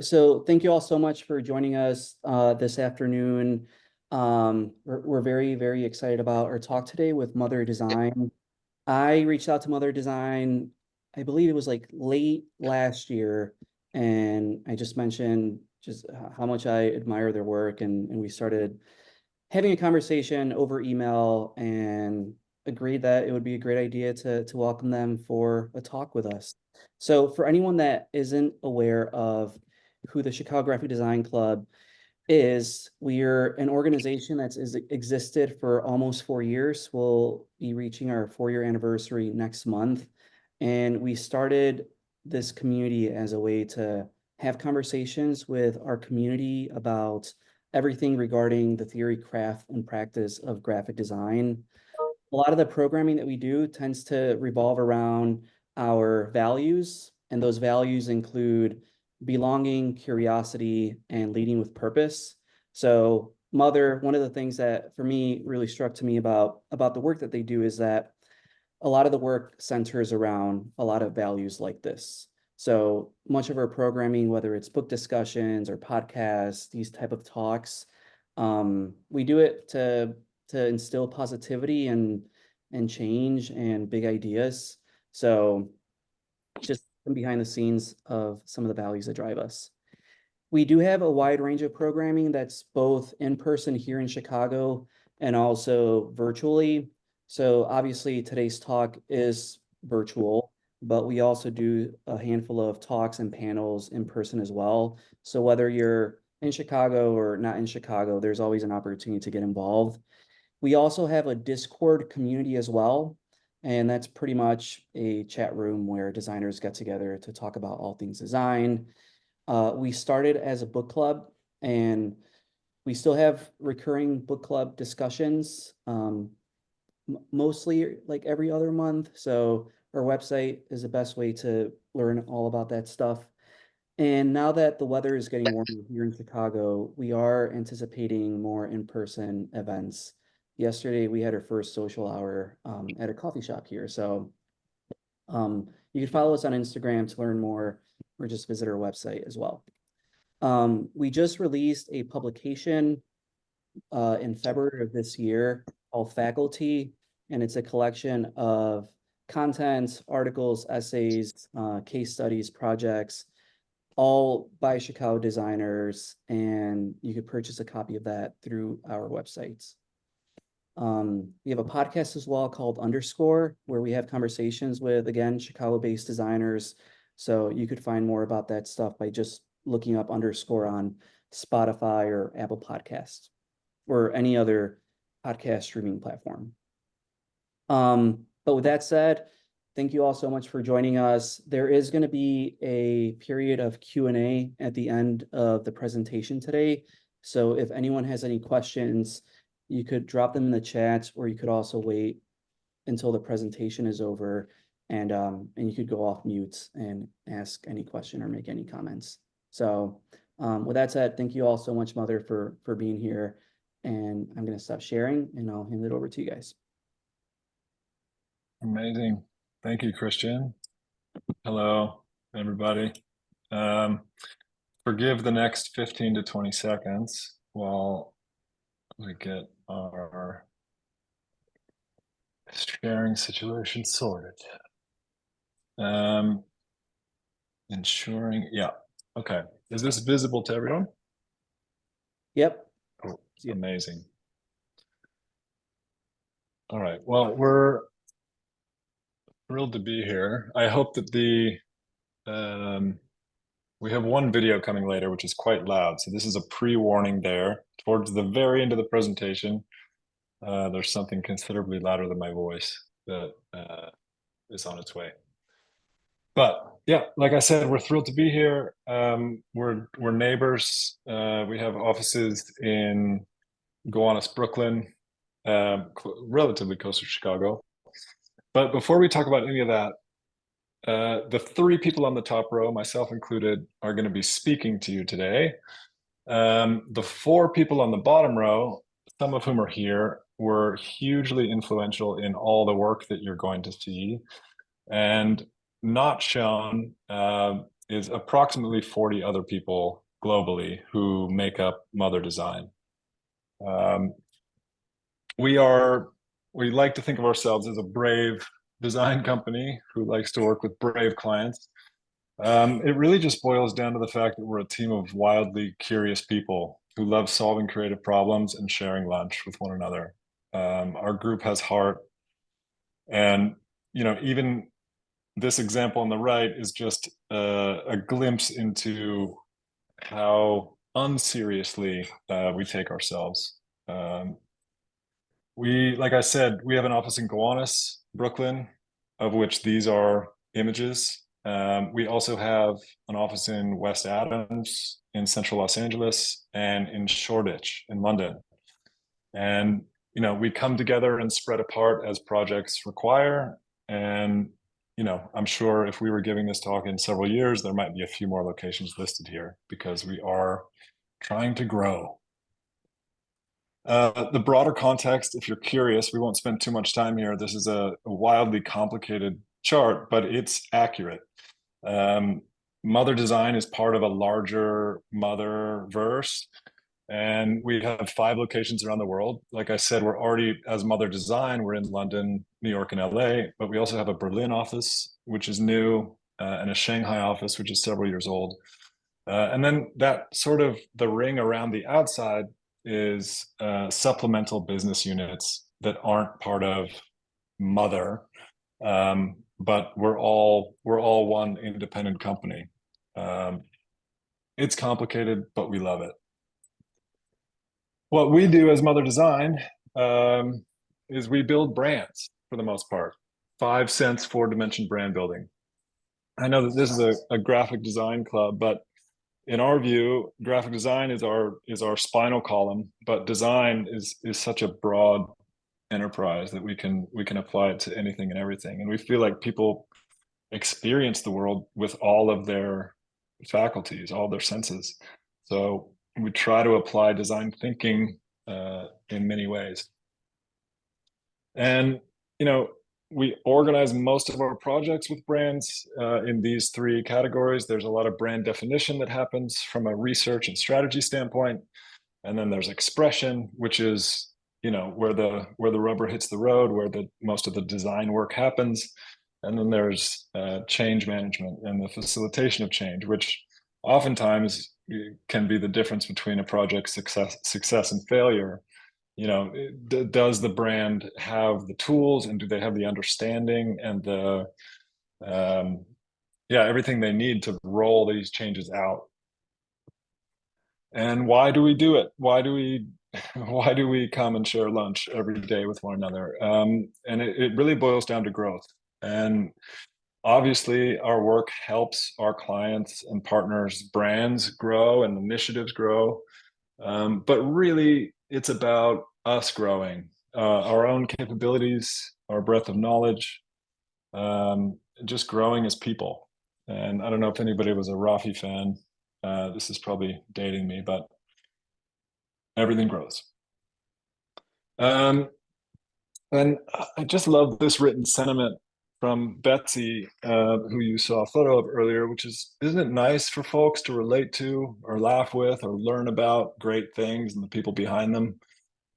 So thank you all so much for joining us this afternoon. We're very, very excited about our talk today with Mother Design. I reached out to Mother Design, I believe it was like late last year, and I just mentioned just how much I admire their work, and we started having a conversation over email and agreed that it would be a great idea to welcome them for a talk with us. So for anyone that isn't aware of who the Chicago Graphic Design Club is, we're an organization that's existed for almost 4 years. We'll be reaching our 4-year anniversary next month. And we started this community as a way to have conversations with our community about everything regarding the theory, craft, and practice of graphic design. A lot of the programming that we do tends to revolve around our values, and those values include belonging, curiosity, and leading with purpose. So, Mother, one of the things that for me really struck to me about the work that they do is that a lot of the work centers around a lot of values like this. So much of our programming, whether it's book discussions or podcasts, these type of talks, we do it to instill positivity and change and big ideas. So just from behind the scenes of some of the values that drive us. We do have a wide range of programming that's both in person here in Chicago and also virtually. So obviously today's talk is virtual, but we also do a handful of talks and panels in person as well. So whether you're in Chicago or not in Chicago, there's always an opportunity to get involved. We also have a Discord community as well, and that's pretty much a chat room where designers get together to talk about all things design. We started as a book club, and we still have recurring book club discussions, mostly like every other month. So our website is the best way to learn all about that stuff. And now that the weather is getting warmer here in Chicago, we are anticipating more in-person events. Yesterday, we had our first social hour at a coffee shop here. So you can follow us on Instagram to learn more or just visit our website as well. We just released a publication in February of this year called Faculty, and it's a collection of content, articles, essays, case studies, projects, all by Chicago designers, and you could purchase a copy of that through our websites. We have a podcast as well called Underscore, where we have conversations with, again, Chicago-based designers. So you could find more about that stuff by just looking up Underscore on Spotify or Apple Podcasts or any other podcast streaming platform. But with that said, thank you all so much for joining us. There is going to be a period of Q&A at the end of the presentation today. So if anyone has any questions, you could drop them in the chat, or you could also wait until the presentation is over, and you could go off mute and ask any question or make any comments. So with that said, thank you all so much, Mother, for being here. And I'm going to stop sharing, and I'll hand it over to you guys. Amazing. Thank you, Christian. Hello, everybody. Forgive the next 15 to 20 seconds while we get our sharing situation sorted. Ensuring, yeah, okay. Is this visible to everyone? Yep. Oh, amazing. All right, well, we're thrilled to be here. I hope that we have one video coming later, which is quite loud. So this is a pre-warning there. Towards the very end of the presentation, there's something considerably louder than my voice that is on its way. But yeah, like I said, we're thrilled to be here. We're neighbors. We have offices in Gowanus, Brooklyn, relatively close to Chicago. But before we talk about any of that, the three people on the top row, myself included, are going to be speaking to you today. The four people on the bottom row, some of whom are here, were hugely influential in all the work that you're going to see, and not shown is approximately 40 other people globally who make up Mother Design. Um, we like to think of ourselves as a brave design company who likes to work with brave clients. It really just boils down to the fact that we're a team of wildly curious people who love solving creative problems and sharing lunch with one another. Our group has heart, and even this example on the right is just a glimpse into how unseriously we take ourselves. Um, like I said, we have an office in Gowanus, Brooklyn, of which these are images. We also have an office in West Adams, in central Los Angeles, and in Shoreditch in London. And we come together and spread apart as projects require. And I'm sure if we were giving this talk in several years, there might be a few more locations listed here because we are trying to grow. The broader context, if you're curious, we won't spend too much time here. This is a wildly complicated chart, but it's accurate. Mother Design is part of a larger Mother verse, and we have 5 locations around the world. Like I said, we're already, as Mother Design, we're in London, New York, and LA, but we also have a Berlin office, which is new, and a Shanghai office, which is several years old. And then that sort of the ring around the outside is supplemental business units that aren't part of Mother, but we're all one independent company. It's complicated, but we love it. What we do as Mother Design is we build brands for the most part. 5 cents, 4-dimension brand building. I know that this is a graphic design club, but in our view, graphic design is our spinal column, but design is such a broad enterprise that we can apply it to anything and everything. And we feel like people experience the world with all of their faculties, all their senses. So we try to apply design thinking in many ways. And we organize most of our projects with brands in these 3 categories. There's a lot of brand definition that happens from a research and strategy standpoint. And then there's expression, which is, where the rubber hits the road, where most of the design work happens. And then there's change management and the facilitation of change, which oftentimes can be the difference between a project's success and failure. Does the brand have the tools, and do they have the understanding and the everything they need to roll these changes out? And why do we do it? Why do we come and share lunch every day with one another? And it really boils down to growth. And obviously our work helps our clients and partners brands grow and initiatives grow. But really, it's about us growing, our own capabilities, our breadth of knowledge, just growing as people. And I don't know if anybody was a Rafi fan. This is probably dating me, but everything grows. And I just love this written sentiment from Betsy, who you saw a photo of earlier, which is, isn't it nice for folks to relate to or laugh with or learn about great things and the people behind them,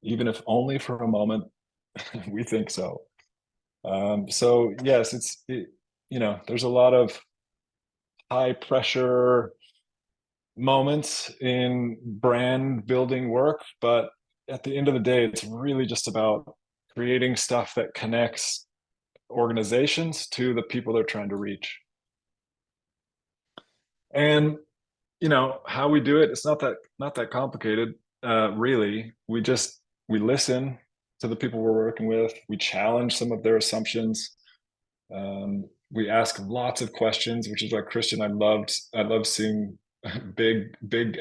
even if only for a moment? We think so. So yes, there's a lot of high pressure moments in brand building work, but at the end of the day, it's really just about creating stuff that connects organizations to the people they're trying to reach. And how we do it, it's not that complicated, really. We listen to the people we're working with. We challenge some of their assumptions. We ask lots of questions, which is why, Christian, I love seeing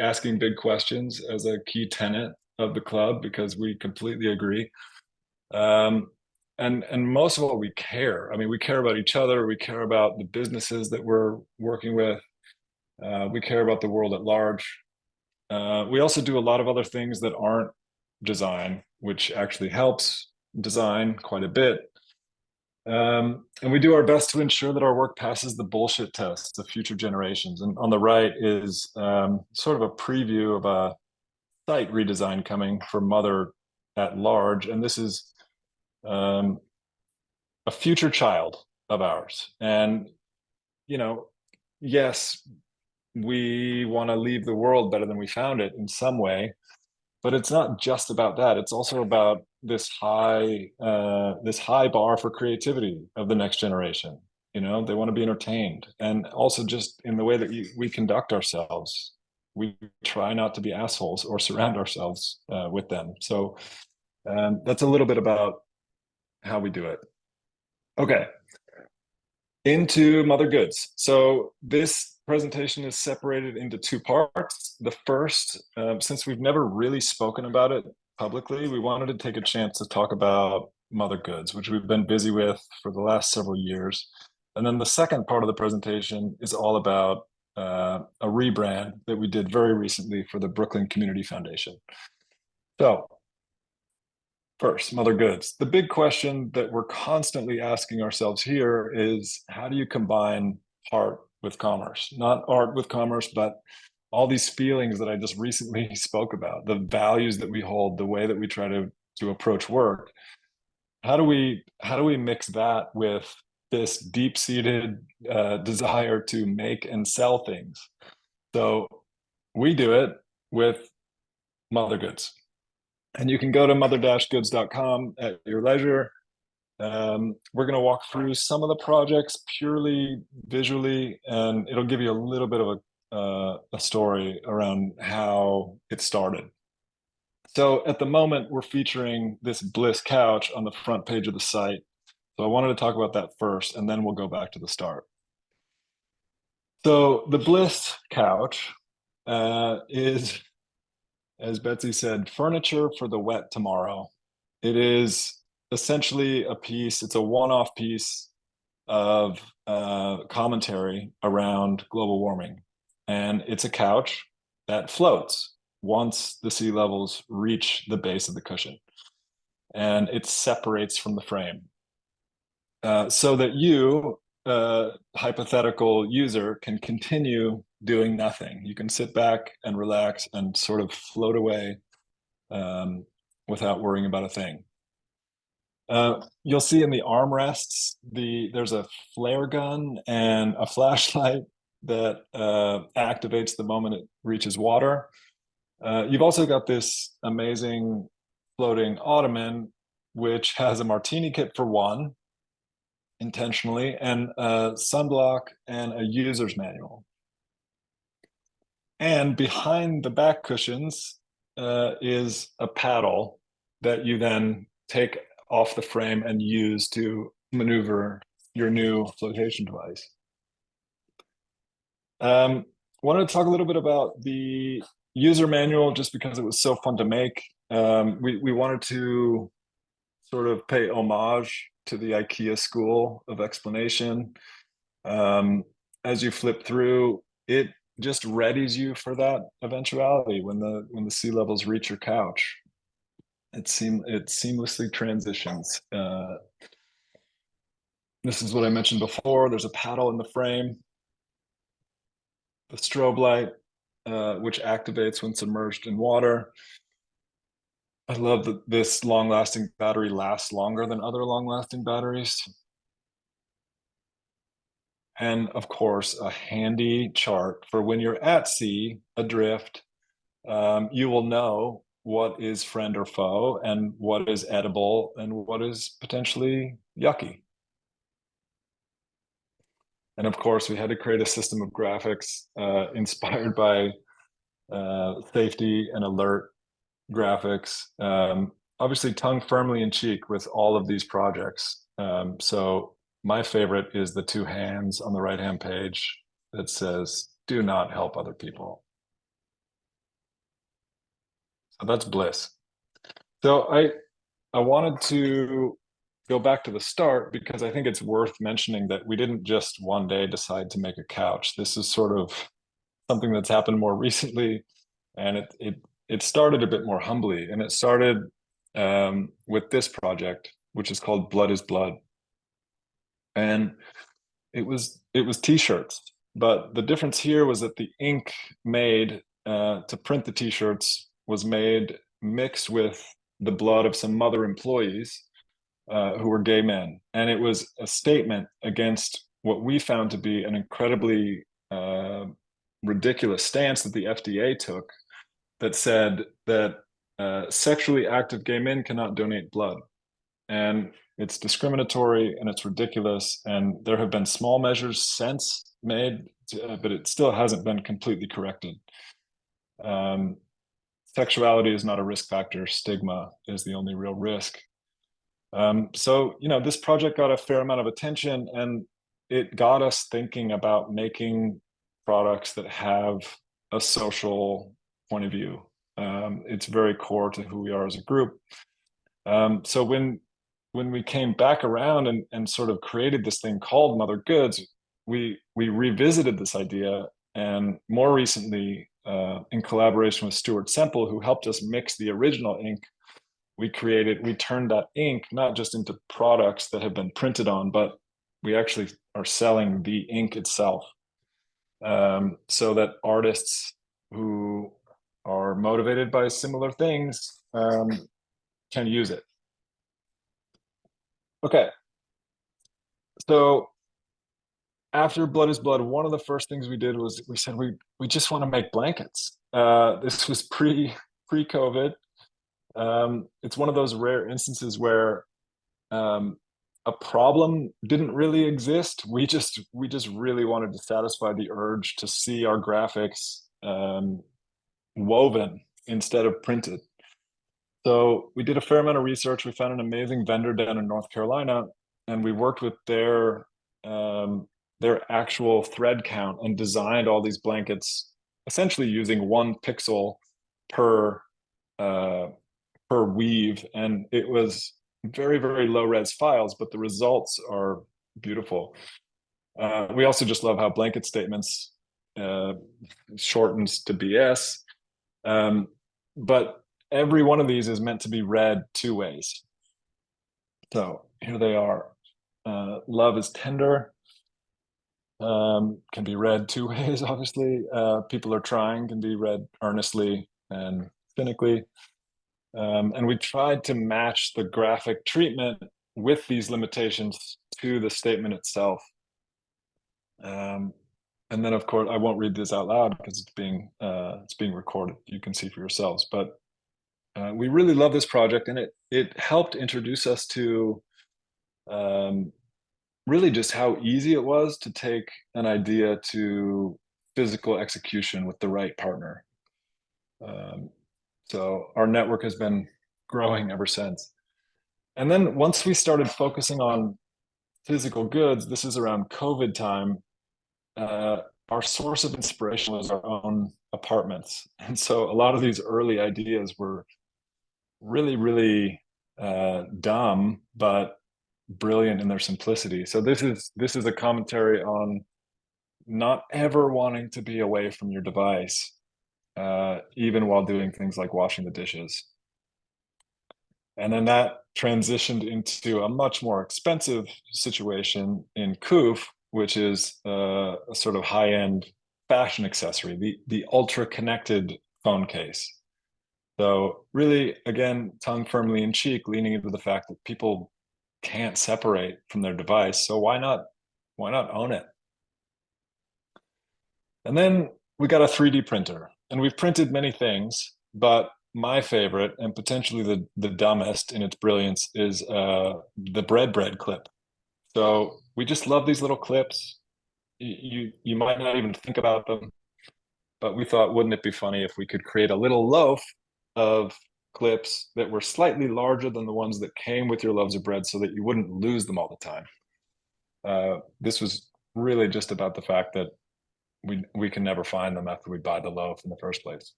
asking big questions as a key tenet of the club, because we completely agree. And most of all, we care. I mean, we care about each other. We care about the businesses that we're working with. We care about the world at large. We also do a lot of other things that aren't design, which actually helps design quite a bit. And we do our best to ensure that our work passes the bullshit test of future generations. And on the right is sort of a preview of a site redesign coming for Mother at Large. And this is a future child of ours. And, yes, we want to leave the world better than we found it in some way, but it's not just about that. It's also about this high bar for creativity of the next generation. They want to be entertained, and also just in the way that we conduct ourselves. We try not to be assholes or surround ourselves with them. So that's a little bit about how we do it. Okay, into Mother Goods. So this presentation is separated into two parts. The first, since we've never really spoken about it publicly, we wanted to take a chance to talk about Mother Goods, which we've been busy with for the last several years. And then the second part of the presentation is all about a rebrand that we did very recently for the Brooklyn Community Foundation. So first, Mother Goods. The big question that we're constantly asking ourselves here is, how do you combine art with commerce? Not art with commerce, but all these feelings that I just recently spoke about, the values that we hold, the way that we try to approach work. How do we mix that with this deep-seated desire to make and sell things? So we do it with Mother Goods. And you can go to mother-goods.com at your leisure. We're going to walk through some of the projects purely visually, and it'll give you a little bit of a story around how it started. So at the moment, we're featuring this Bliss couch on the front page of the site. So I wanted to talk about that first, and then we'll go back to the start. So the Bliss couch is, as Betsy said, furniture for the wet tomorrow. It is essentially it's a one-off piece of commentary around global warming. And it's a couch that floats once the sea levels reach the base of the cushion. And it separates from the frame. So that you, hypothetical user, can continue doing nothing. You can sit back and relax and sort of float away without worrying about a thing. You'll see in the armrests, there's a flare gun and a flashlight that activates the moment it reaches water. You've also got this amazing floating ottoman, which has a martini kit for one, intentionally, and a sunblock and a user's manual. And behind the back cushions is a paddle that you then take off the frame and use to maneuver your new flotation device. Wanted to talk a little bit about the user manual just because it was so fun to make. We wanted to sort of pay homage to the IKEA school of explanation. As you flip through, it just readies you for that eventuality when the sea levels reach your couch. It seamlessly transitions. This is what I mentioned before. There's a paddle in the frame. The strobe light, which activates when submerged in water. I love that this long-lasting battery lasts longer than other long-lasting batteries. And of course, a handy chart for when you're at sea, adrift. You will know what is friend or foe and what is edible and what is potentially yucky. And of course, we had to create a system of graphics inspired by safety and alert graphics. Obviously, tongue firmly in cheek with all of these projects. So my favorite is the two hands on the right-hand page that says, "Do not help other people." So that's Bliss. So I wanted to go back to the start because I think it's worth mentioning that we didn't just one day decide to make a couch. This is sort of something that's happened more recently, and it started a bit more humbly, and it started with this project, which is called Blood is Blood. And it was t-shirts, but the difference here was that the ink made to print the t-shirts was made mixed with the blood of some mother employees who were gay men, and it was a statement against what we found to be an incredibly ridiculous stance that the FDA took, that said that sexually active gay men cannot donate blood. And it's discriminatory and it's ridiculous. And there have been small measures since made, but it still hasn't been completely corrected. Sexuality is not a risk factor. Stigma is the only real risk. So, this project got a fair amount of attention, and it got us thinking about making products that have a social point of view. It's very core to who we are as a group. So when we came back around and sort of created this thing called Mother Goods, we revisited this idea, and more recently, in collaboration with Stuart Semple, who helped us mix the original ink, we turned that ink not just into products that have been printed on, but we actually are selling the ink itself, so that artists who are motivated by similar things can use it. Okay, so after Blood is Blood, one of the first things we did was we said we just want to make blankets. This was pre-COVID. It's one of those rare instances where a problem didn't really exist. We just really wanted to satisfy the urge to see our graphics woven instead of printed. So we did a fair amount of research. We found an amazing vendor down in North Carolina, and we worked with their actual thread count and designed all these blankets essentially using 1 pixel per weave, and it was very, very low res files, but the results are beautiful. We also just love how blanket statements shortens to BS, but every one of these is meant to be read 2 ways. So here they are. Love is tender. Can be read 2 ways, obviously. People are trying can be read earnestly and cynically. And we tried to match the graphic treatment with these limitations to the statement itself. And then, of course, I won't read this out loud because it's being recorded. You can see for yourselves. But we really love this project, and it helped introduce us to really just how easy it was to take an idea to physical execution with the right partner. So our network has been growing ever since. And then once we started focusing on physical goods, this is around COVID time, our source of inspiration was our own apartments. And so a lot of these early ideas were really, really dumb, but brilliant in their simplicity. So this is a commentary on not ever wanting to be away from your device, even while doing things like washing the dishes. And then that transitioned into a much more expensive situation in Koof, which is a sort of high-end fashion accessory, the ultra connected phone case. So really, again, tongue firmly in cheek, leaning into the fact that people can't separate from their device. So why not own it? And then we got a 3D printer, and we've printed many things, but my favorite and potentially the dumbest in its brilliance is the bread clip. So we just love these little clips. You might not even think about them, but we thought, wouldn't it be funny if we could create a little loaf of clips that were slightly larger than the ones that came with your loaves of bread, so that you wouldn't lose them all the time. This was really just about the fact that we can never find them after we buy the loaf in the first place.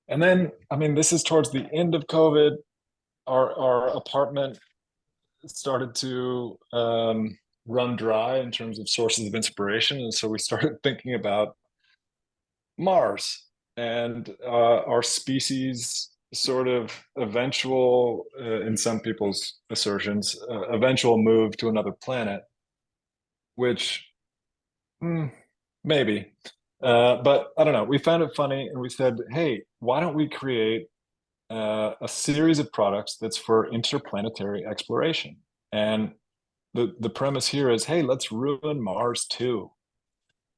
And then, I mean, this is towards the end of COVID. Our apartment started to run dry in terms of sources of inspiration, and so we started thinking about Mars and our species sort of eventual, in some people's assertions, eventual move to another planet, which maybe. But I don't know. We found it funny and we said, hey, why don't we create a series of products that's for interplanetary exploration? And the premise here is, hey, let's ruin Mars too.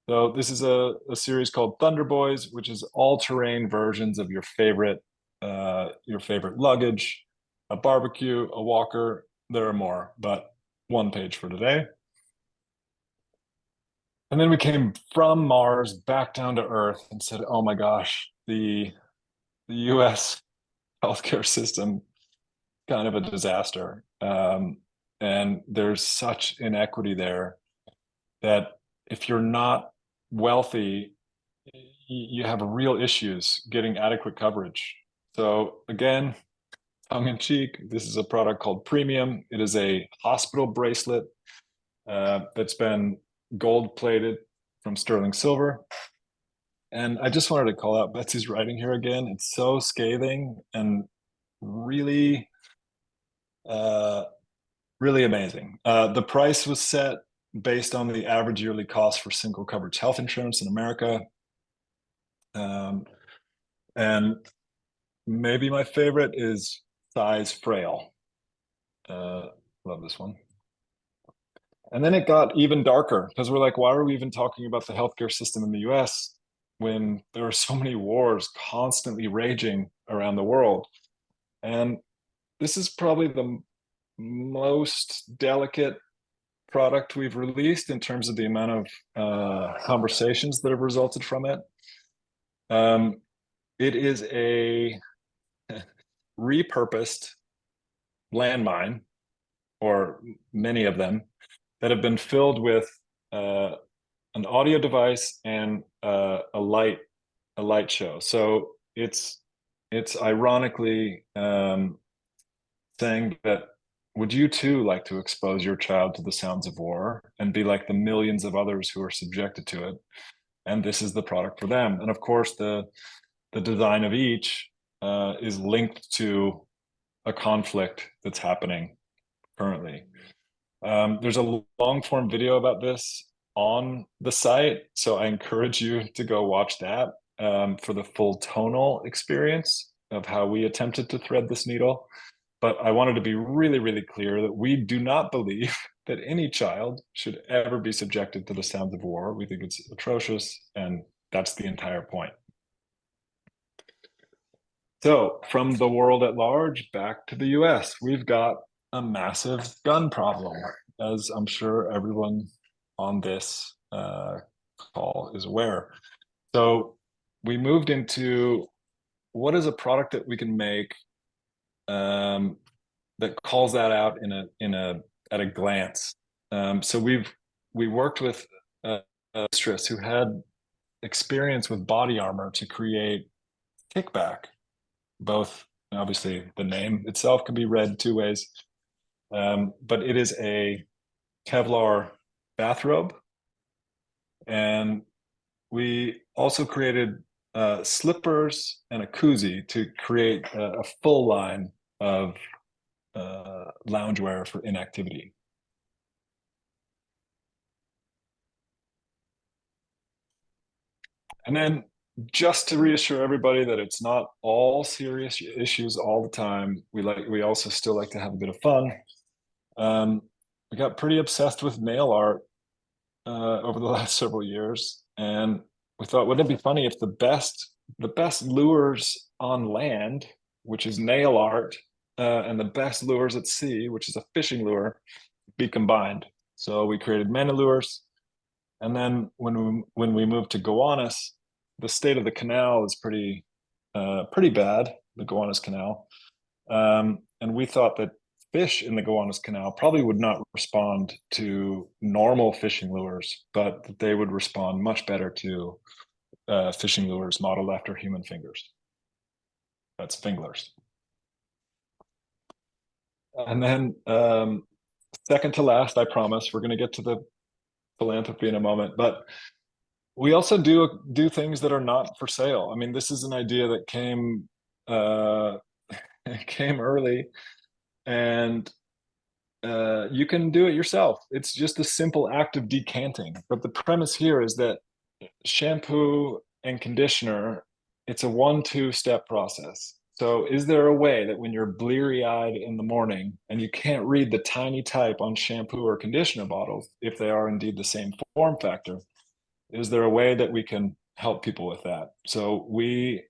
So this is a series called Thunder Boys, which is all-terrain versions of your favorite luggage, a barbecue, a walker. There are more, but one page for today. And then we came from Mars back down to Earth and said, oh my gosh, the US healthcare system, kind of a disaster. And there's such inequity there that if you're not wealthy, you have real issues getting adequate coverage. So again, tongue in cheek, this is a product called Premium. It is a hospital bracelet that's been gold plated from sterling silver. And I just wanted to call out Betsy's writing here again. It's so scathing and really, really amazing. The price was set based on the average yearly cost for single coverage health insurance in America. And maybe my favorite is size frail. Love this one. And then it got even darker because we're like, why are we even talking about the healthcare system in the US when there are so many wars constantly raging around the world? And this is probably the most delicate product we've released in terms of the amount of conversations that have resulted from it. It is a repurposed landmine, or many of them, that have been filled with an audio device and a light show. So it's ironically saying that, would you too like to expose your child to the sounds of war and be like the millions of others who are subjected to it? And this is the product for them. And of course, the design of each is linked to a conflict that's happening currently. There's a long form video about this on the site, so I encourage you to go watch that for the full tonal experience of how we attempted to thread this needle. But I wanted to be really, really clear that we do not believe that any child should ever be subjected to the sounds of war. We think it's atrocious, and that's the entire point. So from the world at large back to the US, we've got a massive gun problem, as I'm sure everyone on this call is aware. So we moved into, what is a product that we can make that calls that out at a glance? So we worked with a mistress who had experience with body armor to create Kickback. Both, obviously, the name itself can be read two ways, but it is a Kevlar bathrobe. And we also created slippers and a koozie to create a full line of loungewear for inactivity. And then, just to reassure everybody that it's not all serious issues all the time, we also still like to have a bit of fun. We got pretty obsessed with nail art over the last several years, and we thought, wouldn't it be funny if the best lures on land, which is nail art, and the best lures at sea, which is a fishing lure, be combined? So we created many lures, and then when we moved to Gowanus, the state of the canal is pretty bad, the Gowanus Canal, and we thought that fish in the Gowanus Canal probably would not respond to normal fishing lures, but that they would respond much better to fishing lures modeled after human fingers. That's finglers. And then second to last, I promise, we're going to get to the philanthropy in a moment, but we also do things that are not for sale. I mean, this is an idea that came came early, and you can do it yourself. It's just a simple act of decanting. But the premise here is that shampoo and conditioner, it's a 1-2 step process. So is there a way that when you're bleary-eyed in the morning and you can't read the tiny type on shampoo or conditioner bottles, if they are indeed the same form factor, is there a way that we can help people with that? So we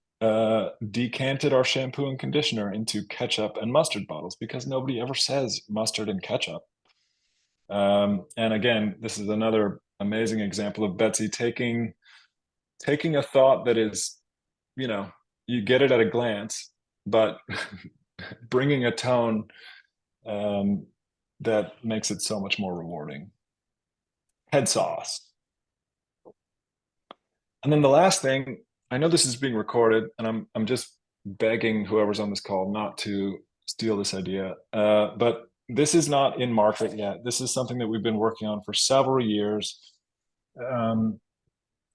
decanted our shampoo and conditioner into ketchup and mustard bottles because nobody ever says mustard and ketchup. And again, this is another amazing example of Betsy taking a thought that is, you get it at a glance, but bringing a tone that makes it so much more rewarding. Head sauce. And then the last thing, I know this is being recorded, and I'm just begging whoever's on this call not to steal this idea. But this is not in market yet. This is something that we've been working on for several years.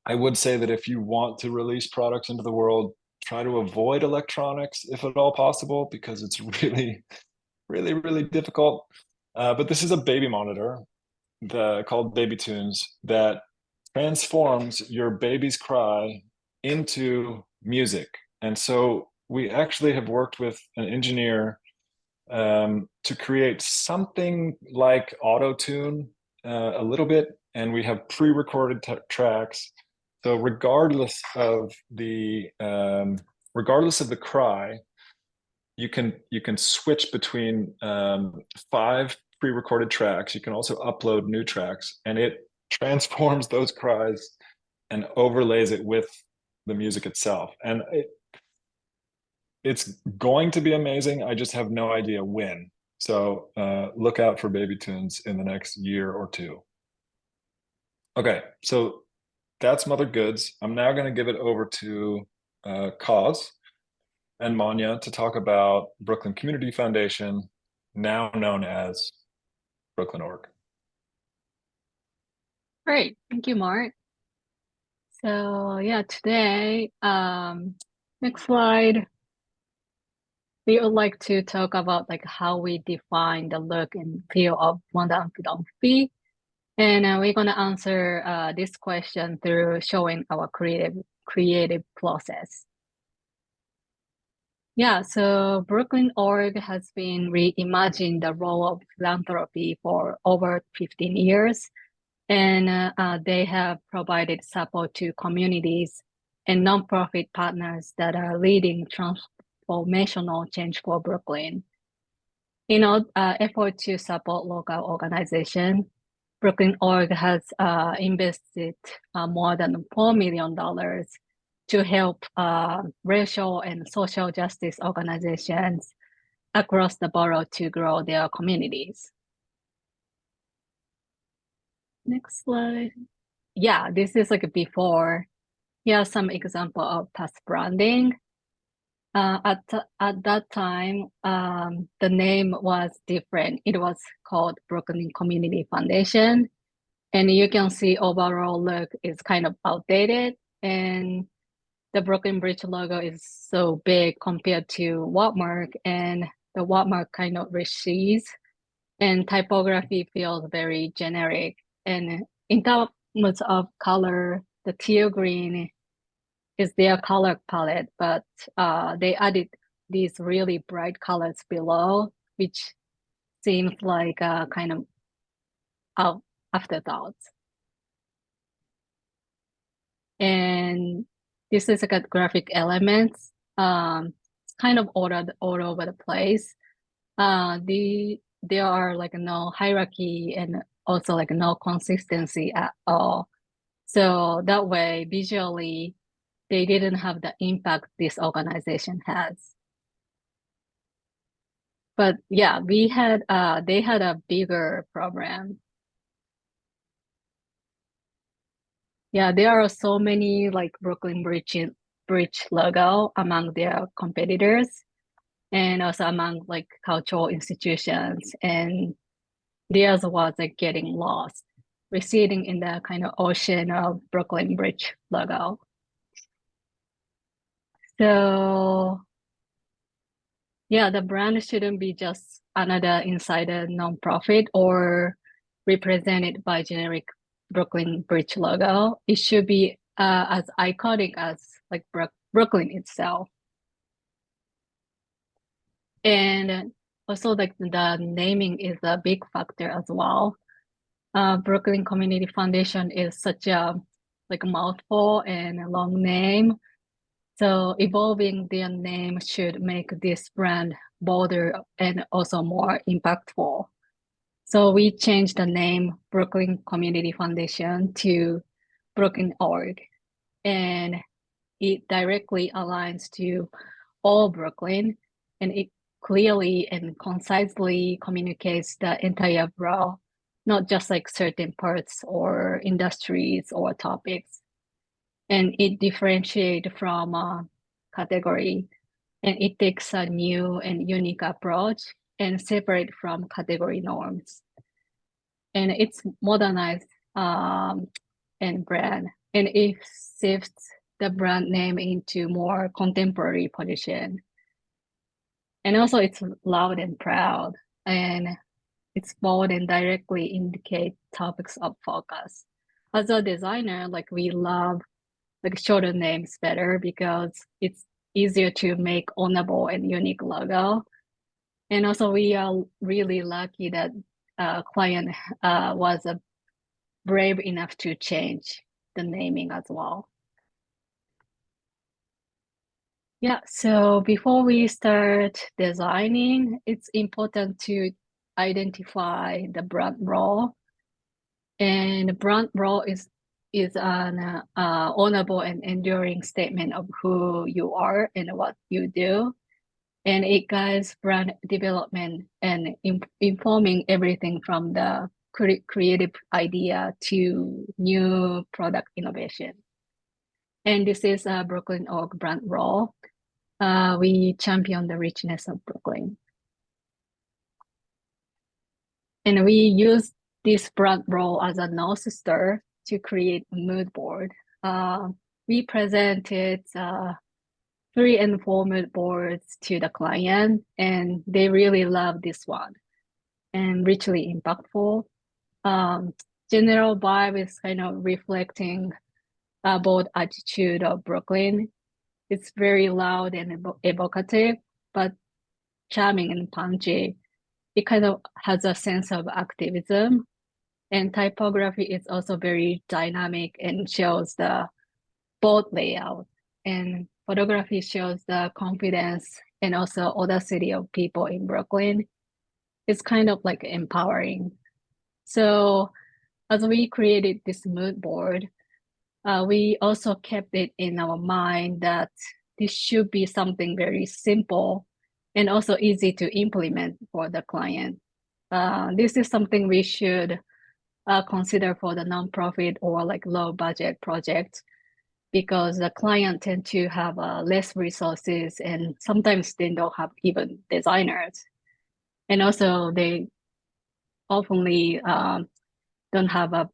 I would say that if you want to release products into the world, try to avoid electronics if at all possible, because it's really, really, really difficult. But this is a baby monitor called Baby Tunes that transforms your baby's cry into music. And so we actually have worked with an engineer to create something like auto tune a little bit, and we have pre-recorded tracks. So regardless of the cry, you can switch between 5 pre-recorded tracks. You can also upload new tracks, and it transforms those cries and overlays it with the music itself. And it's going to be amazing. I just have no idea when. So look out for Baby Tunes in the next year or two. Okay, so that's Mother Goods. I'm now going to give it over to Cause and Manya to talk about Brooklyn Community Foundation, now known as Brooklyn Org. Great, thank you, Mark. So yeah, today, next slide. We would like to talk about like how we define the look and feel of modern philanthropy. And we're going to answer this question through showing our creative process. Yeah, so Brooklyn Org has been reimagining the role of philanthropy for over 15 years. And they have provided support to communities and nonprofit partners that are leading transformational change for Brooklyn. In our effort to support local organizations, Brooklyn Org has invested more than $4 million to help racial and social justice organizations across the borough to grow their communities. Next slide. Yeah, this is like before. Here's some example of past branding. At that time, the name was different. It was called Brooklyn Community Foundation. And you can see overall look is kind of outdated. And the Brooklyn Bridge logo is so big compared to Watermark, and the Watermark kind of recedes, and typography feels very generic. And in terms of color, the teal green is their color palette, but they added these really bright colors below, which seems like a kind of afterthought. And this is like a graphic elements. It's kind of all over the place. There are like no hierarchy and also like no consistency at all. So that way, visually, they didn't have the impact this organization has. But yeah, they had a bigger problem. Yeah, there are so many like Brooklyn Bridge logo among their competitors, and also among like cultural institutions, and theirs was like getting lost, receding in the kind of ocean of Brooklyn Bridge logo. So Yeah, the brand shouldn't be just another insider nonprofit or represented by generic Brooklyn Bridge logo. It should be as iconic as like Brooklyn itself. And also like the naming is a big factor as well. Brooklyn Community Foundation is such a like a mouthful and a long name. So evolving their name should make this brand bolder and also more impactful. So we changed the name Brooklyn Community Foundation to Brooklyn Org, and it directly aligns to all Brooklyn, and it clearly and concisely communicates the entire borough, not just like certain parts or industries or topics. And it differentiates from a category, and it takes a new and unique approach and separate from category norms. And it's modernized and brand, and it shifts the brand name into more contemporary position. And also it's loud and proud, and it's bold and directly indicate topics of focus. As a designer, like we love like shorter names better because it's easier to make ownable and unique logo. And also we are really lucky that client was brave enough to change the naming as well. Yeah, so before we start designing, it's important to identify the brand role. And brand role is an honorable and enduring statement of who you are and what you do. And it guides brand development and informing everything from the creative idea to new product innovation. And this is a Brooklyn Org brand role. We champion the richness of Brooklyn. And we use this brand role as a North Star to create a mood board. We presented 3 and 4 mood boards to the client, and they really love this one and richly impactful. General vibe is kind of reflecting bold attitude of Brooklyn. It's very loud and evocative, but charming and punchy. It kind of has a sense of activism, and typography is also very dynamic and shows the bold layout. And photography shows the confidence and also audacity of people in Brooklyn. It's kind of like empowering. So as we created this mood board, we also kept it in our mind that this should be something very simple and also easy to implement for the client. This is something we should consider for the nonprofit or like low budget projects, because the client tend to have less resources, and sometimes they don't have even designers. And also they oftenly don't have a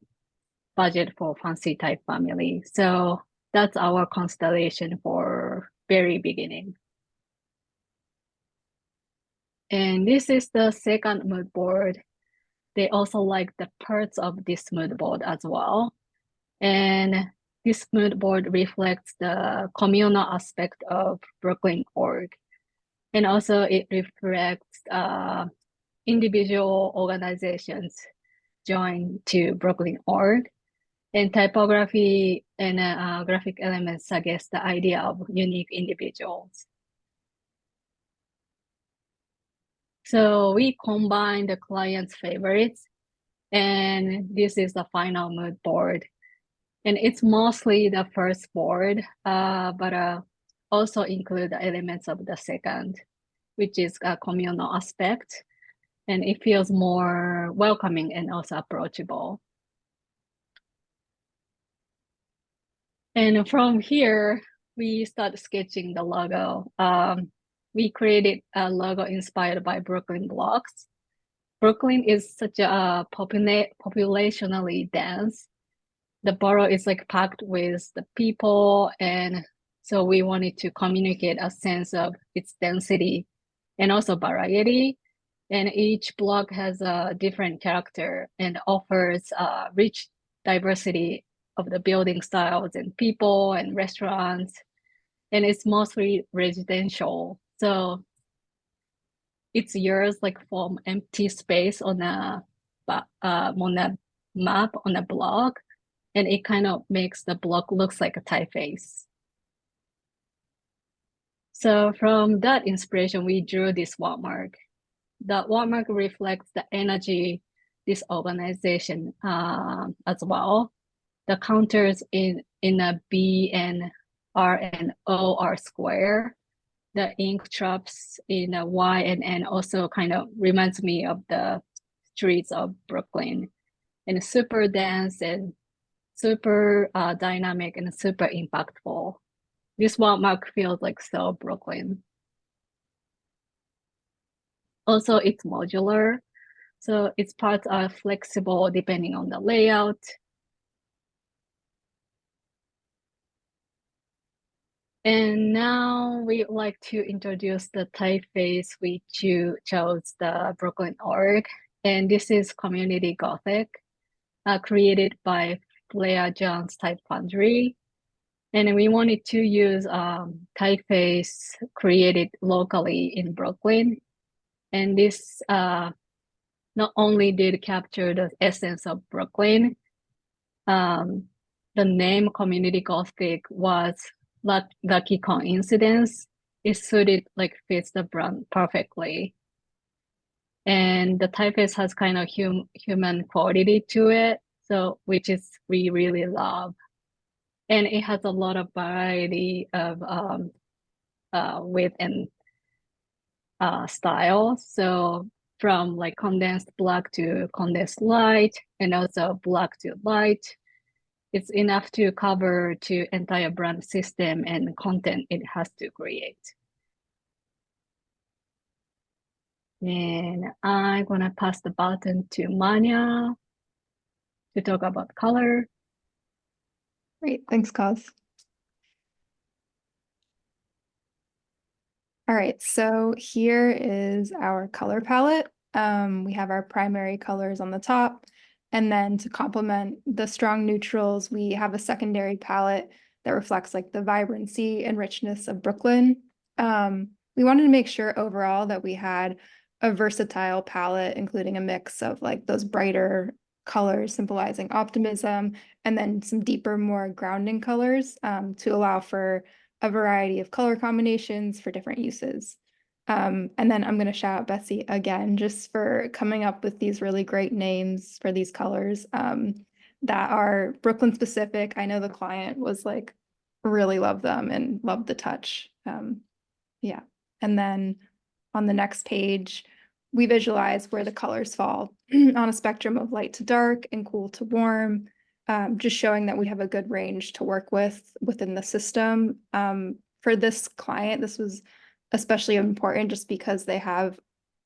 budget for fancy type family. So that's our constellation for very beginning. And this is the second mood board. They also like the parts of this mood board as well. And this mood board reflects the communal aspect of Brooklyn Org. And also it reflects individual organizations joined to Brooklyn Org. And typography and graphic elements suggest the idea of unique individuals. So we combine the client's favorites, and this is the final mood board. And it's mostly the first board, but also include the elements of the second, which is a communal aspect, and it feels more welcoming and also approachable. And from here, we start sketching the logo. We created a logo inspired by Brooklyn blocks. Brooklyn is such a populationally dense. The borough is like packed with the people, and so we wanted to communicate a sense of its density and also variety. And each block has a different character and offers rich diversity of the building styles and people and restaurants. And it's mostly residential. So it's yours like from empty space on a map on a block, and it kind of makes the block looks like a typeface. So from that inspiration, we drew this watermark. The watermark reflects the energy this organization as well. The counters in a B and R and O are square. The ink drops in a Y and N also kind of reminds me of the streets of Brooklyn, and super dense and super dynamic and super impactful. This watermark feels like so Brooklyn. Also, it's modular, so its parts are flexible depending on the layout. And now we'd like to introduce the typeface we chose, the Brooklyn Org. And this is Community Gothic, created by Blair Jones Type Foundry. And we wanted to use typeface created locally in Brooklyn. And this not only did capture the essence of Brooklyn, the name Community Gothic was lucky coincidence. It suited, like, fits the brand perfectly. And the typeface has kind of human quality to it, so which is we really love. And it has a lot of variety of width and style. So from like condensed black to condensed light, and also black to light. It's enough to cover to entire brand system and content it has to create. And I'm gonna pass the baton to Manya to talk about color. Great, thanks, Kaz. All right, so here is our color palette. We have our primary colors on the top, and then to complement the strong neutrals, we have a secondary palette that reflects like the vibrancy and richness of Brooklyn. We wanted to make sure overall that we had a versatile palette, including a mix of like those brighter colors symbolizing optimism, and then some deeper, more grounding colors to allow for a variety of color combinations for different uses. And then I'm going to shout out Betsy again, just for coming up with these really great names for these colors that are Brooklyn specific. I know the client was like, really loved them and loved the touch. Yeah. And then on the next page, we visualize where the colors fall on a spectrum of light to dark and cool to warm. Just showing that we have a good range to work with within the system. For this client, this was especially important just because they have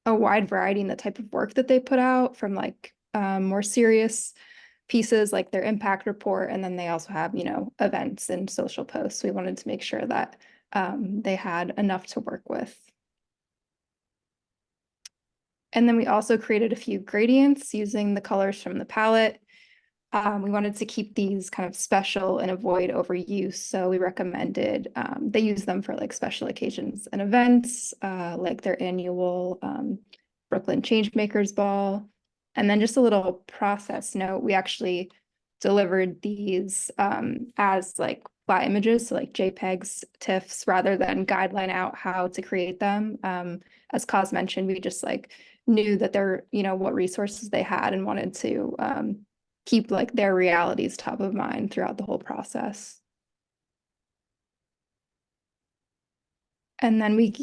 a wide variety in the type of work that they put out, from like more serious pieces like their impact report, and then they also have, you know, events and social posts. We wanted to make sure that they had enough to work with. And then we also created a few gradients using the colors from the palette. We wanted to keep these kind of special and avoid overuse. So we recommended they use them for like special occasions and events, like their annual Brooklyn Changemakers Ball. And then just a little process note, we actually delivered these as like flat images, so like JPEGs, TIFFs, rather than guideline out how to create them. As Kaz mentioned, we just like knew that they're, you know, what resources they had and wanted to keep like their realities top of mind throughout the whole process. And then we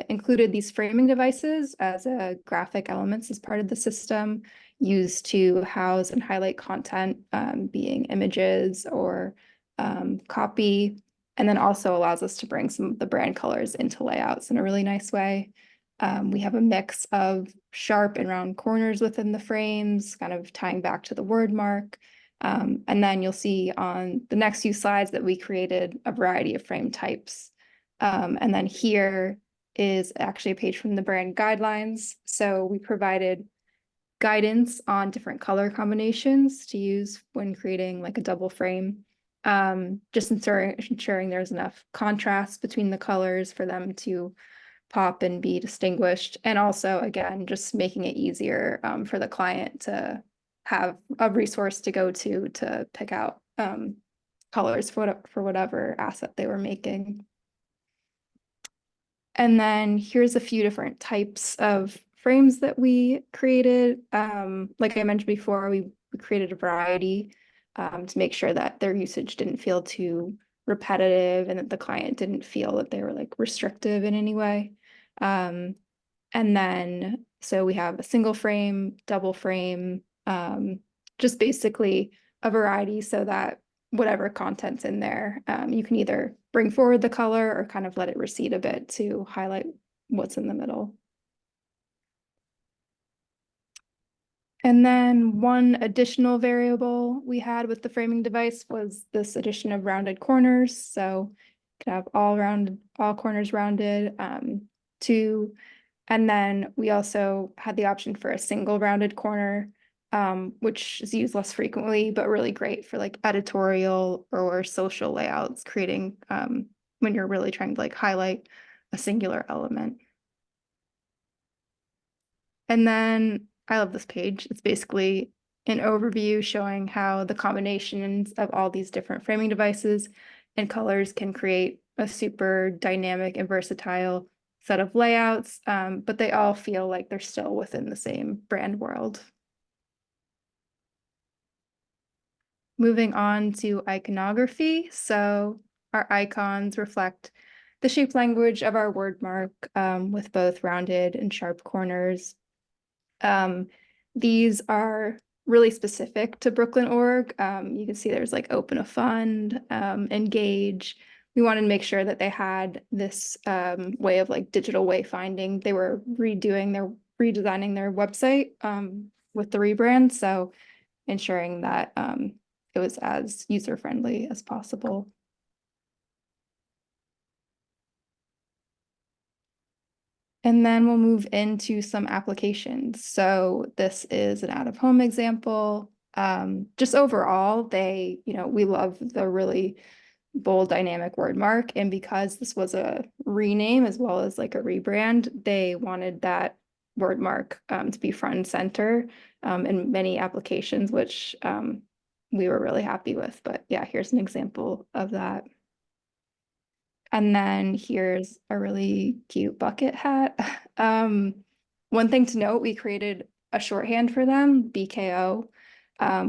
included these framing devices as graphic elements as part of the system, used to house and highlight content, being images or copy, and then also allows us to bring some of the brand colors into layouts in a really nice way. We have a mix of sharp and round corners within the frames, kind of tying back to the word mark. And then you'll see on the next few slides that we created a variety of frame types. And then here is actually a page from the brand guidelines. So we provided guidance on different color combinations to use when creating like a double frame. Just ensuring there's enough contrast between the colors for them to pop and be distinguished. And also, again, just making it easier for the client to have a resource to go to pick out colors for whatever asset they were making. And then here's a few different types of frames that we created. Like I mentioned before, we created a variety to make sure that their usage didn't feel too repetitive and that the client didn't feel that they were like restrictive in any way. And then, so we have a single frame, double frame, just basically a variety so that whatever content's in there, you can either bring forward the color or kind of let it recede a bit to highlight what's in the middle. And then one additional variable we had with the framing device was this addition of rounded corners. So you could have all corners rounded, and then we also had the option for a single rounded corner, which is used less frequently, but really great for like editorial or social layouts, creating when you're really trying to like highlight a singular element. And then I love this page. It's basically an overview showing how the combinations of all these different framing devices and colors can create a super dynamic and versatile set of layouts, but they all feel like they're still within the same brand world. Moving on to iconography. So our icons reflect the shape language of our word mark with both rounded and sharp corners. These are really specific to Brooklyn Org. You can see there's like open a fund, engage. We wanted to make sure that they had this way of like digital wayfinding. They were redesigning their website with the rebrand. So ensuring that it was as user-friendly as possible. And then we'll move into some applications. So this is an out-of-home example. Just overall, we love the really bold dynamic word mark. And because this was a rename as well as like a rebrand, they wanted that word mark to be front and center in many applications, which we were really happy with. But yeah, here's an example of that. And then here's a really cute bucket hat. One thing to note, we created a shorthand for them, BKO,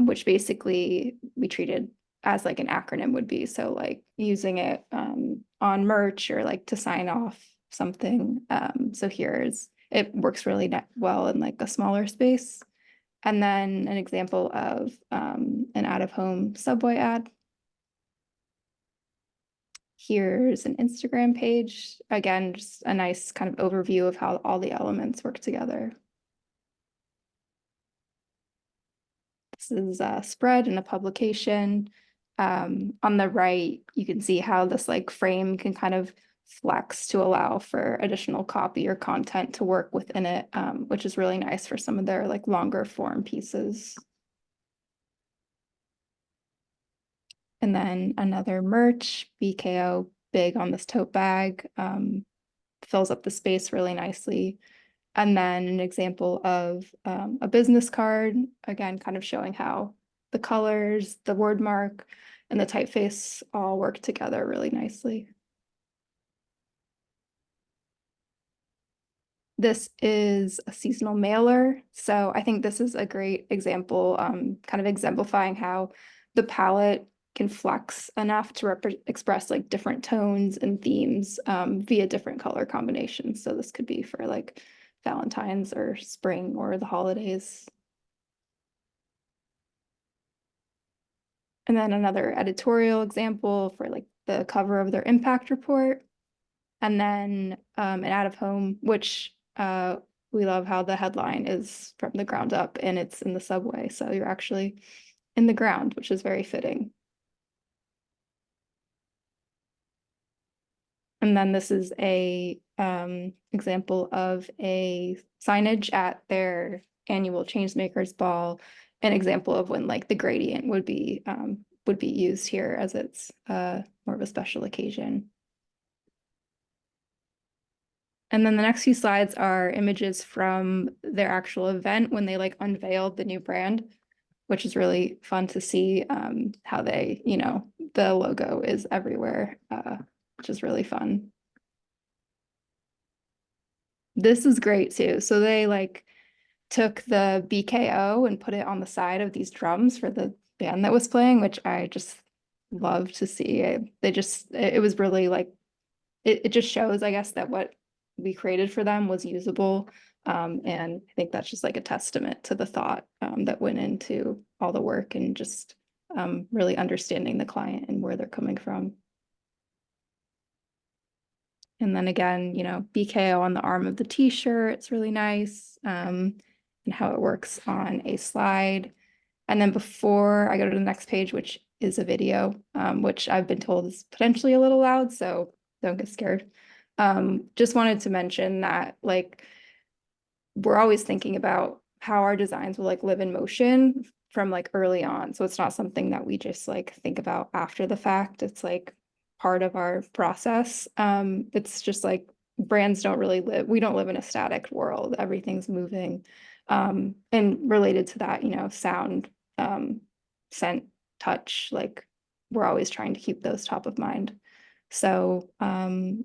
which basically we treated as like an acronym would be. So like using it on merch or like to sign off something. So it works really well in like a smaller space. And then an example of an out-of-home subway ad. Here's an Instagram page. Again, just a nice kind of overview of how all the elements work together. This is a spread and a publication. On the right, you can see how this like frame can kind of flex to allow for additional copy or content to work within it, which is really nice for some of their like longer form pieces. And then another merch, BKO, big on this tote bag, fills up the space really nicely. And then an example of a business card, again, kind of showing how the colors, the word mark, and the typeface all work together really nicely. This is a seasonal mailer. So I think this is a great example, kind of exemplifying how the palette can flex enough to express like different tones and themes via different color combinations. So this could be for like Valentine's or spring or the holidays. And then another editorial example for like the cover of their impact report. And then an out-of-home, which we love how the headline is from the ground up and it's in the subway. So you're actually in the ground, which is very fitting. And then this is a example of a signage at their annual Changemakers Ball, an example of when like the gradient would be used here as it's more of a special occasion. And then the next few slides are images from their actual event when they like unveiled the new brand, which is really fun to see how they, you know, the logo is everywhere, which is really fun. This is great too. So they like took the BKO and put it on the side of these drums for the band that was playing, which I just love to see. It was really like, it just shows, I guess, that what we created for them was usable. And I think that's just like a testament to the thought that went into all the work and just really understanding the client and where they're coming from. And then again, you know, BKO on the arm of the t-shirt, it's really nice. And how it works on a slide. And then before I go to the next page, which is a video, which I've been told is potentially a little loud, so don't get scared. Just wanted to mention that like we're always thinking about how our designs will like live in motion from like early on. So it's not something that we just like think about after the fact. It's like part of our process. It's just like brands don't really live, we don't live in a static world. Everything's moving. And related to that, you know, sound, scent, touch, like we're always trying to keep those top of mind. So I'll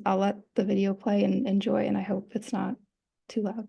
let the video play and enjoy, and I hope it's not too loud.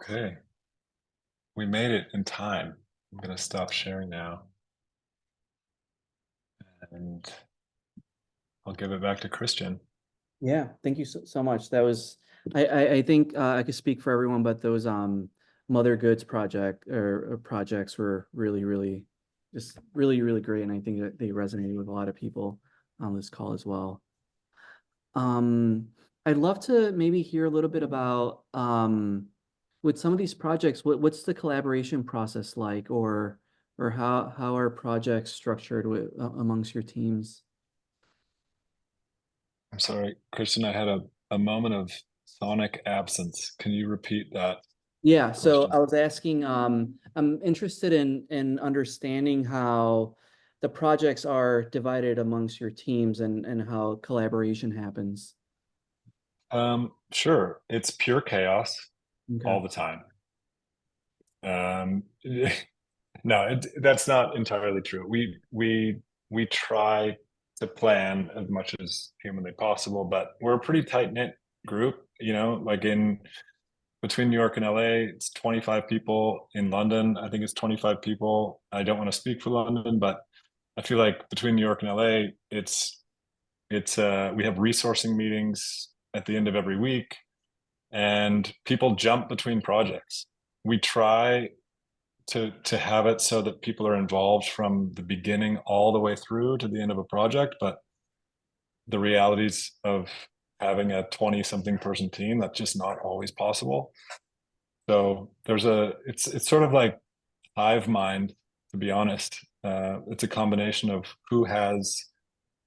Okay, we made it in time. I'm going to stop sharing now. And I'll give it back to Christian. Yeah, thank you so much. That was, I think I could speak for everyone, but those Mother Goods projects were really just really great, and I think that they resonated with a lot of people on this call as well. I'd love to maybe hear a little bit about with some of these projects, what's the collaboration process like, or how are projects structured with amongst your teams? I'm sorry, Christian, I had a moment of sonic absence. Can you repeat that? Yeah, so question? I was asking, I'm interested in understanding how the projects are divided amongst your teams and how collaboration happens. Sure, it's pure chaos Okay. all the time. No, that's not entirely true. We try to plan as much as humanly possible, but we're a pretty tight-knit group, you know, like between New York and LA, it's 25 people. In London, I think it's 25 people. I don't want to speak for London, but I feel like between New York and LA, it's we have resourcing meetings at the end of every week, and people jump between projects. We try to have it so that people are involved from the beginning all the way through to the end of a project, but the realities of having a 20-something person team, that's just not always possible. So it's sort of like hive mind, to be honest. It's a combination of who has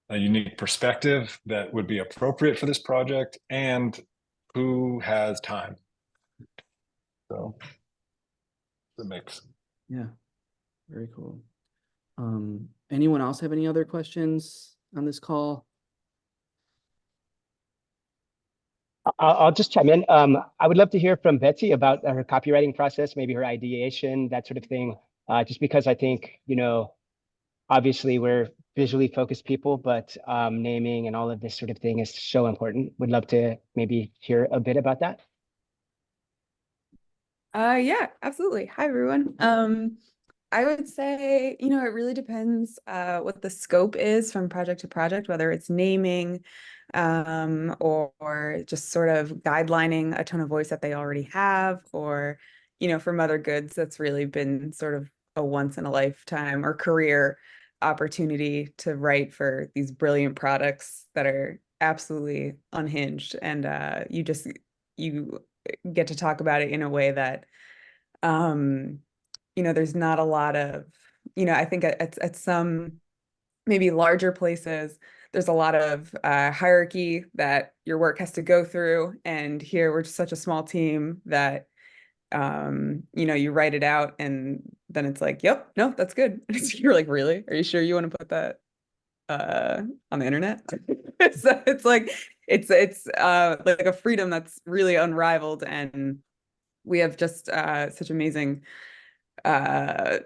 a unique perspective that would be appropriate for this project and who has time. So the mix. Yeah, very cool. Anyone else have any other questions on this call? I'll just chime in. I would love to hear from Betsy about her copywriting process, maybe her ideation, that sort of thing. Just because I think, obviously we're visually focused people, but naming and all of this sort of thing is so important. Would love to maybe hear a bit about that. Yeah, absolutely. Hi, everyone. I would say, it really depends what the scope is from project to project, whether it's naming or just sort of guidelining a tone of voice that they already have, or, for Mother Goods, that's really been sort of a once in a lifetime or career opportunity to write for these brilliant products that are absolutely unhinged. And you get to talk about it in a way that there's not a lot of, I think at some maybe larger places, there's a lot of hierarchy that your work has to go through. And here we're just such a small team that, you write it out and then it's like, yep, no, that's good. You're like, really? Are you sure you want to put that on the internet? So it's like, it's like a freedom that's really unrivaled. And we have just such amazing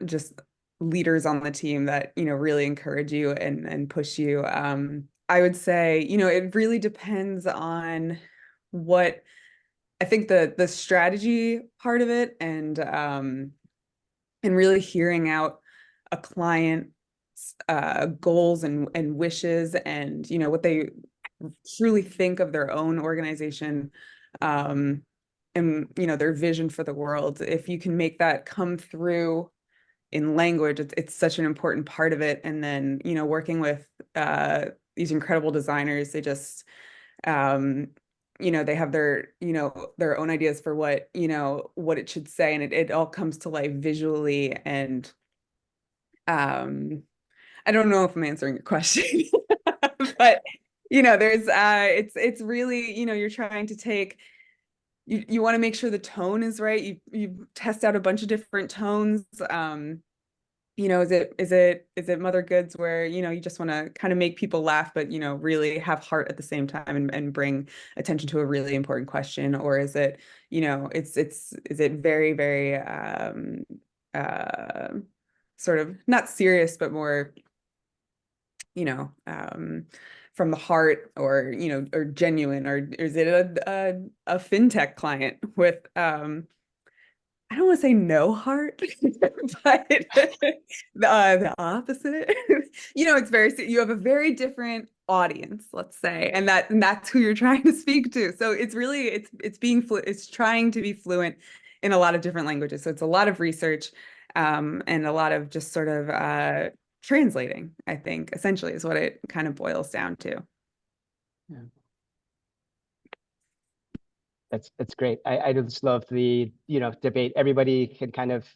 just leaders on the team that really encourage you and push you. I would say it really depends on what I think the strategy part of it, and really hearing out a client's goals and wishes, and what they truly think of their own organization, and their vision for the world. If you can make that come through in language, it's such an important part of it. And then working with these incredible designers, they just they have their own ideas for what it should say, and it all comes to life visually. And I don't know if I'm answering your question, but there's it's really you're trying to take, you want to make sure the tone is right. You test out a bunch of different tones. Is it Mother Goods where you just want to kind of make people laugh, but really have heart at the same time, and bring attention to a really important question? Or is it is it very, very sort of not serious, but more from the heart, or or genuine? Or is it a fintech client with I don't want to say no heart, but the opposite. It's you have a very different audience, let's say, and that's who you're trying to speak to. So it's really it's trying to be fluent in a lot of different languages. So it's a lot of research, and a lot of just sort of translating, I think, essentially is what it kind of boils down to. Yeah. That's great. I just love the debate. Everybody can kind of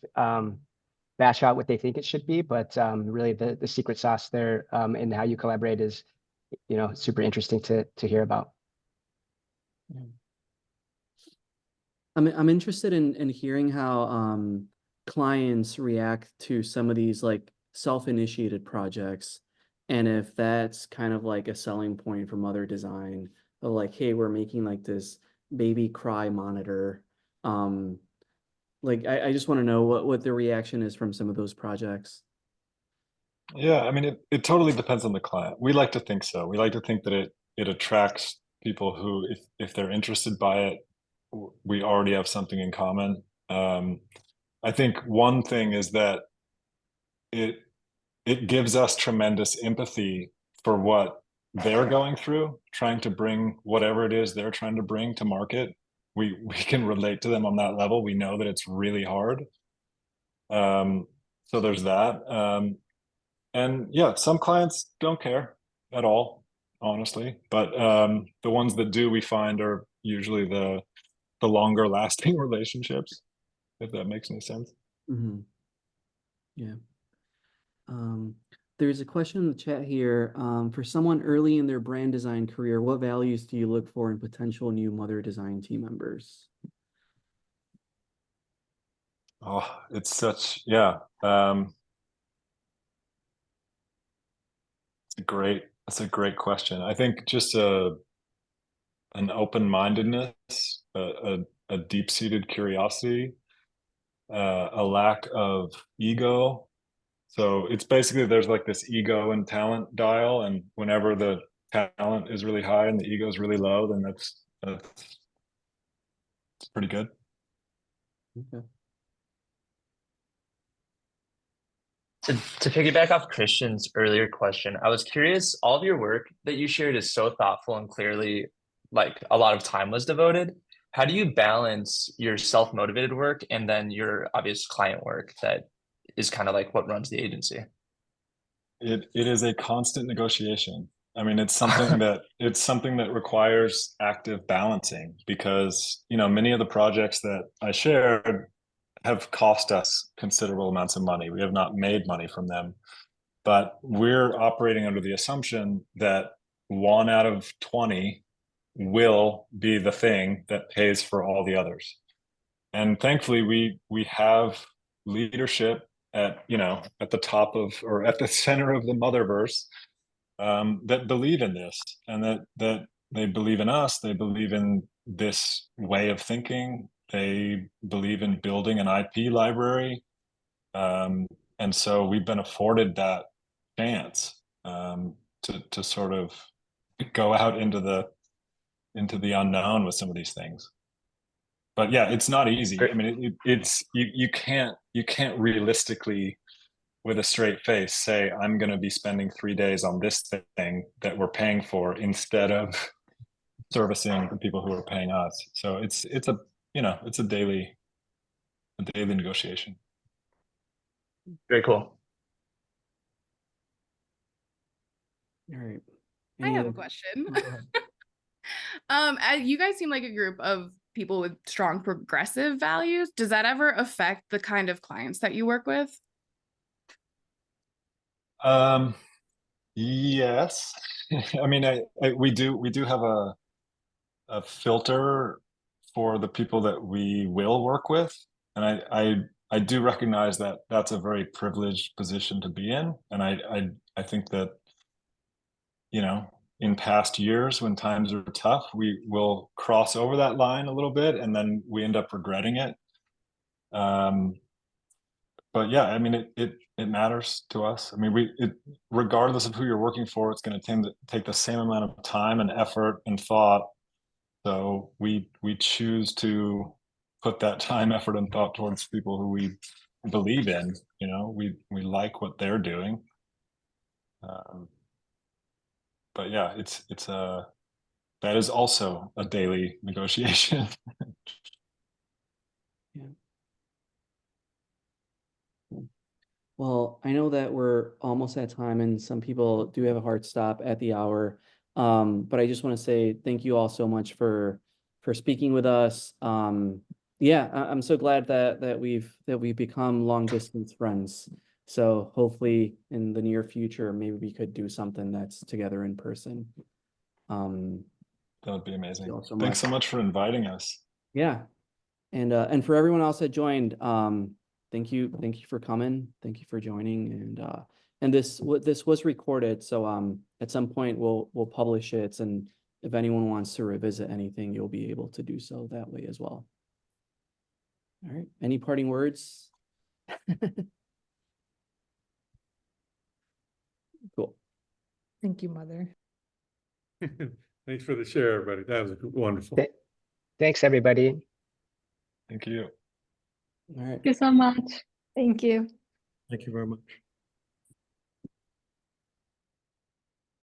bash out what they think it should be, but really the secret sauce there, and how you collaborate is super interesting to hear about. Yeah. I'm interested in hearing how clients react to some of these like self-initiated projects, and if that's kind of like a selling point for Mother Design, of like, hey, we're making like this baby cry monitor. Like I just want to know what the reaction is from some of those projects. Yeah, I mean, it totally depends on the client. We like to think so. We like to think that it attracts people who, if they're interested by it, we already have something in common. I think one thing is that it gives us tremendous empathy for what they're going through, trying to bring whatever it is they're trying to bring to market. We can relate to them on that level. We know that it's really hard. So there's that. And yeah, some clients don't care at all, honestly. But the ones that do, we find, are usually the longer lasting relationships, if that makes any sense. Mm-hmm. Yeah. There's a question in the chat here. For someone early in their brand design career, what values do you look for in potential new Mother Design team members? Oh, it's such, that's a great question. I think just an open-mindedness, a deep-seated curiosity, a lack of ego. So it's basically there's like this ego and talent dial, and whenever the talent is really high and the ego is really low, then that's pretty good. Okay. To piggyback off Christian's earlier question, I was curious, all of your work that you shared is so thoughtful and clearly like a lot of time was devoted. How do you balance your self-motivated work and then your obvious client work that is kind of like what runs the agency? It is a constant negotiation. I mean, it's something that requires active balancing because, you know, many of the projects that I shared have cost us considerable amounts of money. We have not made money from them, but we're operating under the assumption that 1 out of 20 will be the thing that pays for all the others. And thankfully, we have leadership at, you know, at the top of or at the center of the motherverse that believe in this, and that they believe in us. They believe in this way of thinking. They believe in building an IP library, and so we've been afforded that chance to sort of go out into the unknown with some of these things. But yeah, it's not easy. I mean, it's you can't realistically, with a straight face, say I'm going to be spending 3 days on this thing that we're paying for instead of servicing the people who are paying us. So it's a, you know, it's a daily negotiation. Very cool. All right. I Any have a other- question. Oh, go ahead. You guys seem like a group of people with strong progressive values. Does that ever affect the kind of clients that you work with? Yes. I mean, we do have a filter for the people that we will work with, and I do recognize that that's a very privileged position to be in, and I think that, you know, in past years when times are tough, we will cross over that line a little bit, and then we end up regretting it. But yeah, I mean, it matters to us. I mean, regardless of who you're working for, it's going to tend to take the same amount of time and effort and thought. So we choose to put that time, effort, and thought towards people who we believe in. You know, we like what they're doing. But yeah, that is also a daily negotiation. Well, I know that we're almost at time and some people do have a hard stop at the hour. But I just want to say thank you all so much for speaking with us. Yeah, I'm so glad that we've become long distance friends. So hopefully in the near future, maybe we could do something that's together in person. That would be amazing. Thank you all so Thanks so much. much for inviting us. Yeah. And for everyone else that joined, thank you for coming. Thank you for joining. And this was recorded, so at some point we'll publish it, and if anyone wants to revisit anything, you'll be able to do so that way as well. All right. Any parting words? Cool. Thank you, Mother. Thanks for the share, everybody. That was wonderful. Thanks, everybody. Thank you. All right. Thank you so much. Thank you. Thank you very much.